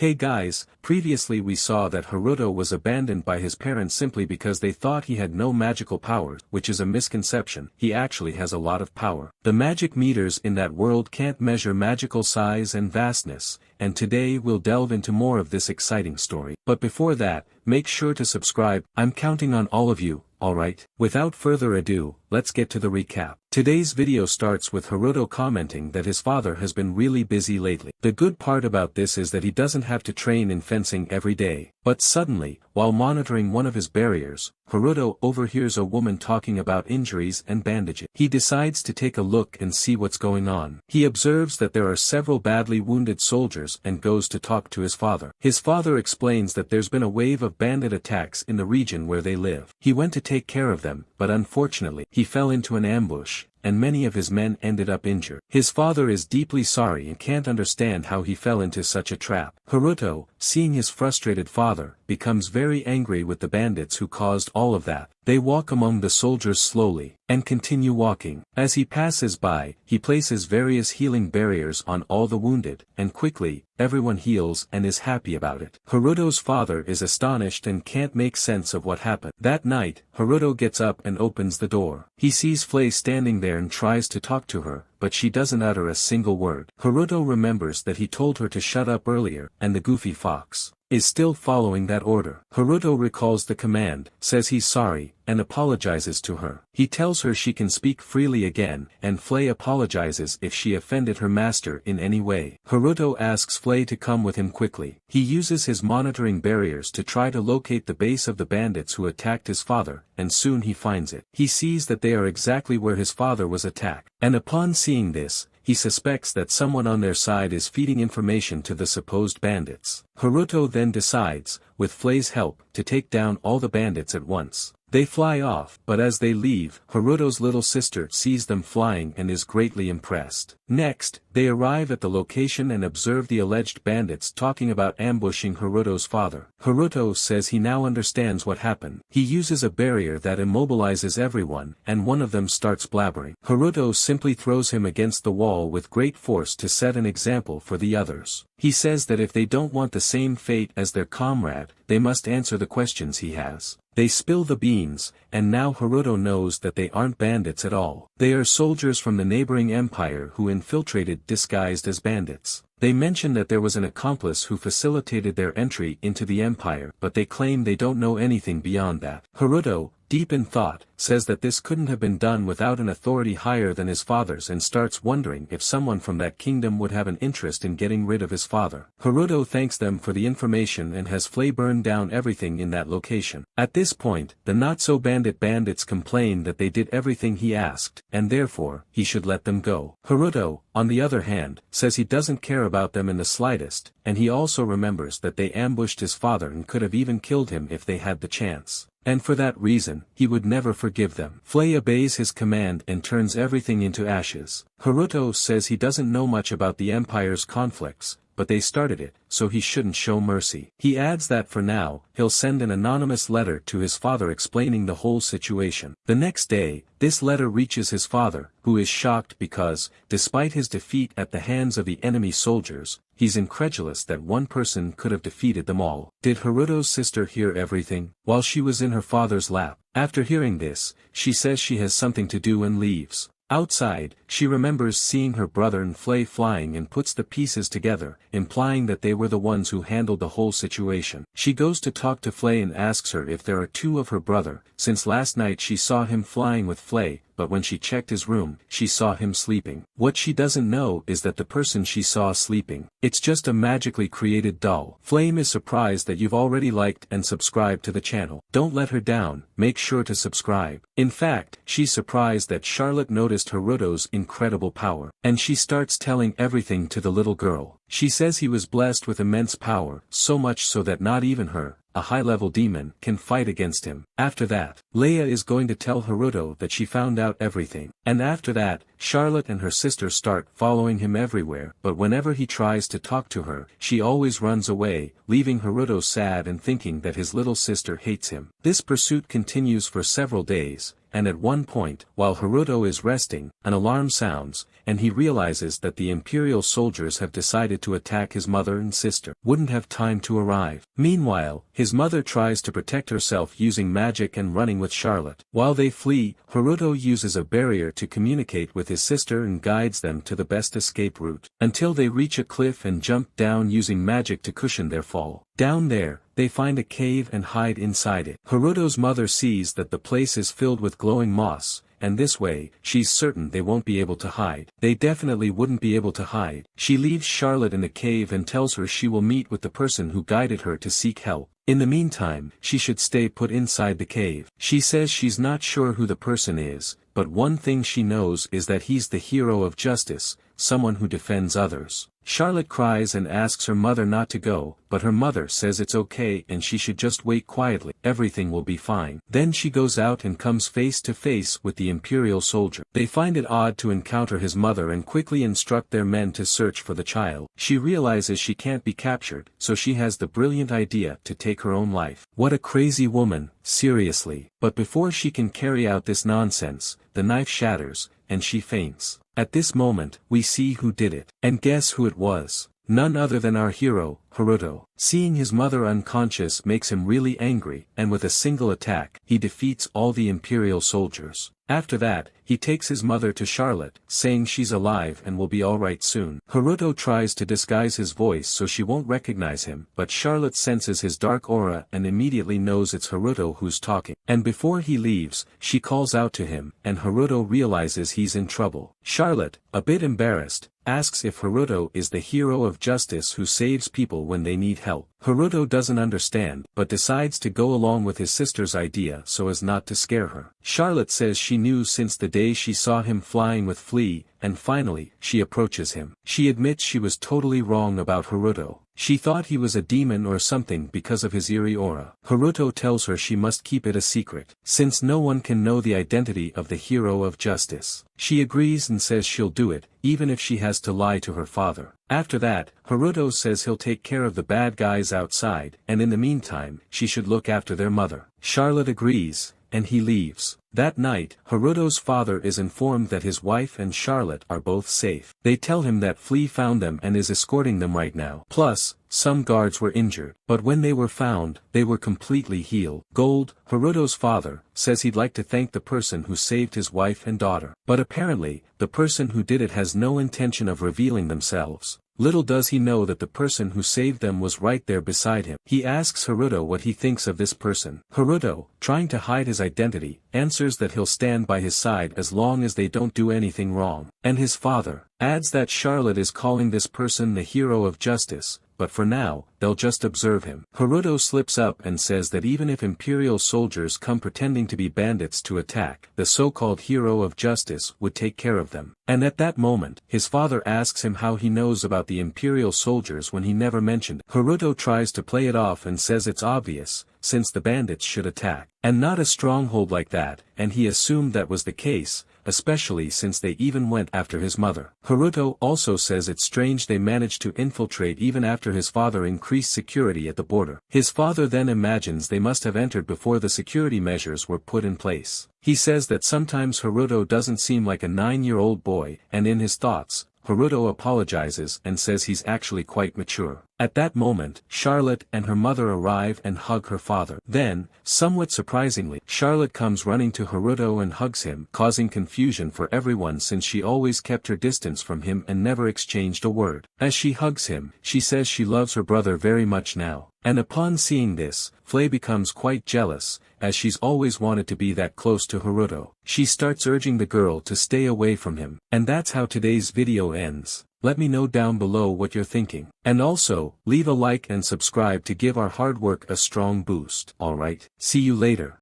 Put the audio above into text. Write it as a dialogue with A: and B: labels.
A: Hey guys, previously we saw that Haruto was abandoned by his parents simply because they thought he had no magical powers, which is a misconception. He actually has a lot of power. The magic meters in that world can't measure magical size and vastness, and today we'll delve into more of this exciting story. But before that, make sure to subscribe. I'm counting on all of you, alright? Without further ado, let's get to the recap. Today's video starts with Haruto commenting that his father has been really busy lately. The good part about this is that he doesn't have to train in fencing every day. But suddenly, while monitoring one of his barriers, Haruto overhears a woman talking about injuries and bandages. He decides to take a look and see what's going on. He observes that there are several badly wounded soldiers and goes to talk to his father. His father explains that there's been a wave of bandit attacks in the region where they live. He went to take care of them, but unfortunately, he fell into an ambush, and many of his men ended up injured. His father is deeply sorry and can't understand how he fell into such a trap. Haruto, seeing his frustrated father, becomes very angry with the bandits who caused all of that. They walk among the soldiers slowly, and continue walking. As he passes by, he places various healing barriers on all the wounded, and quickly, everyone heals and is happy about it. Haruto's father is astonished and can't make sense of what happened. That night, Haruto gets up and opens the door. He sees Flay standing there and tries to talk to her, but she doesn't utter a single word. Haruto remembers that he told her to shut up earlier, and the goofy fox is still following that order. Haruto recalls the command, says he's sorry, and apologizes to her. He tells her she can speak freely again, and Flay apologizes if she offended her master in any way. Haruto asks Flay to come with him quickly. He uses his monitoring barriers to try to locate the base of the bandits who attacked his father, and soon he finds it. He sees that they are exactly where his father was attacked, and upon seeing this, he suspects that someone on their side is feeding information to the supposed bandits. Haruto then decides, with Flay's help, to take down all the bandits at once. They fly off, but as they leave, Haruto's little sister sees them flying and is greatly impressed. Next, they arrive at the location and observe the alleged bandits talking about ambushing Haruto's father. Haruto says he now understands what happened. He uses a barrier that immobilizes everyone, and one of them starts blabbering. Haruto simply throws him against the wall with great force to set an example for the others. He says that if they don't want the same fate as their comrade, they must answer the questions he has. They spill the beans, and now Haruto knows that they aren't bandits at all. They are soldiers from the neighboring empire who infiltrated disguised as bandits. They mention that there was an accomplice who facilitated their entry into the empire, but they claim they don't know anything beyond that. Haruto, deep in thought, says that this couldn't have been done without an authority higher than his father's and starts wondering if someone from that kingdom would have an interest in getting rid of his father. Haruto thanks them for the information and has Flay burn down everything in that location. At this point, the not-so-bandit bandits complain that they did everything he asked, and therefore, he should let them go. Haruto, on the other hand, says he doesn't care about them in the slightest, and he also remembers that they ambushed his father and could have even killed him if they had the chance. And for that reason, he would never forgive them. Flay obeys his command and turns everything into ashes. Haruto says he doesn't know much about the Empire's conflicts, but they started it, so he shouldn't show mercy. He adds that for now, he'll send an anonymous letter to his father explaining the whole situation. The next day, this letter reaches his father, who is shocked because, despite his defeat at the hands of the enemy soldiers, he's incredulous that one person could have defeated them all. Did Haruto's sister hear everything? While she was in her father's lap. After hearing this, she says she has something to do and leaves. Outside, she remembers seeing her brother and Flay flying and puts the pieces together, implying that they were the ones who handled the whole situation. She goes to talk to Flay and asks her if there are two of her brother, since last night she saw him flying with Flay, but when she checked his room, she saw him sleeping. What she doesn't know is that the person she saw sleeping, it's just a magically created doll. Flame is surprised that you've already liked and subscribed to the channel. Don't let her down, make sure to subscribe. In fact, she's surprised that Charlotte noticed Haruto's incredible power, and she starts telling everything to the little girl. She says he was blessed with immense power, so much so that not even her, a high-level demon, can fight against him. After that, Leia is going to tell Haruto that she found out everything. And after that, Charlotte and her sister start following him everywhere, but whenever he tries to talk to her, she always runs away, leaving Haruto sad and thinking that his little sister hates him. This pursuit continues for several days, and at one point, while Haruto is resting, an alarm sounds, and he realizes that the Imperial soldiers have decided to attack his mother and sister. Wouldn't have time to arrive. Meanwhile, his mother tries to protect herself using magic and running with Charlotte. While they flee, Haruto uses a barrier to communicate with his sister and guides them to the best escape route, until they reach a cliff and jump down using magic to cushion their fall. Down there, they find a cave and hide inside it. Haruto's mother sees that the place is filled with glowing moss, and this way, she's certain they won't be able to hide. They definitely wouldn't be able to hide. She leaves Charlotte in the cave and tells her she will meet with the person who guided her to seek help. In the meantime, she should stay put inside the cave. She says she's not sure who the person is, but one thing she knows is that he's the hero of justice, someone who defends others. Charlotte cries and asks her mother not to go, but her mother says it's okay and she should just wait quietly. Everything will be fine. Then she goes out and comes face to face with the Imperial soldier. They find it odd to encounter his mother and quickly instruct their men to search for the child. She realizes she can't be captured, so she has the brilliant idea to take her own life. What a crazy woman, seriously. But before she can carry out this nonsense, the knife shatters, and she faints. At this moment, we see who did it. And guess who it was? None other than our hero, Haruto. Seeing his mother unconscious makes him really angry, and with a single attack, he defeats all the Imperial soldiers. After that, he takes his mother to Charlotte, saying she's alive and will be alright soon. Haruto tries to disguise his voice so she won't recognize him, but Charlotte senses his dark aura and immediately knows it's Haruto who's talking. And before he leaves, she calls out to him, and Haruto realizes he's in trouble. Charlotte, a bit embarrassed, asks if Haruto is the hero of justice who saves people when they need help. Haruto doesn't understand, but decides to go along with his sister's idea so as not to scare her. Charlotte says she knew since the day she saw him flying with Flea, and finally, she approaches him. She admits she was totally wrong about Haruto. She thought he was a demon or something because of his eerie aura. Haruto tells her she must keep it a secret, since no one can know the identity of the hero of justice. She agrees and says she'll do it, even if she has to lie to her father. After that, Haruto says he'll take care of the bad guys outside, and in the meantime, she should look after their mother. Charlotte agrees, and he leaves. That night, Haruto's father is informed that his wife and Charlotte are both safe. They tell him that Flea found them and is escorting them right now. Plus, some guards were injured, but when they were found, they were completely healed. Gold, Haruto's father, says he'd like to thank the person who saved his wife and daughter. But apparently, the person who did it has no intention of revealing themselves. Little does he know that the person who saved them was right there beside him. He asks Haruto what he thinks of this person. Haruto, trying to hide his identity, answers that he'll stand by his side as long as they don't do anything wrong. And his father adds that Charlotte is calling this person the hero of justice, but for now, they'll just observe him. Haruto slips up and says that even if Imperial soldiers come pretending to be bandits to attack, the so-called hero of justice would take care of them. And at that moment, his father asks him how he knows about the Imperial soldiers when he never mentioned it. Haruto tries to play it off and says it's obvious, since the bandits should attack, and not a stronghold like that, and he assumed that was the case, especially since they even went after his mother. Haruto also says it's strange they managed to infiltrate even after his father increased security at the border. His father then imagines they must have entered before the security measures were put in place. He says that sometimes Haruto doesn't seem like a 9-year-old boy, and in his thoughts, Haruto apologizes and says he's actually quite mature. At that moment, Charlotte and her mother arrive and hug her father. Then, somewhat surprisingly, Charlotte comes running to Haruto and hugs him, causing confusion for everyone since she always kept her distance from him and never exchanged a word. As she hugs him, she says she loves her brother very much now. And upon seeing this, Flay becomes quite jealous, as she's always wanted to be that close to Haruto. She starts urging the girl to stay away from him. And that's how today's video ends. Let me know down below what you're thinking. And also, leave a like and subscribe to give our hard work a strong boost. Alright, see you later.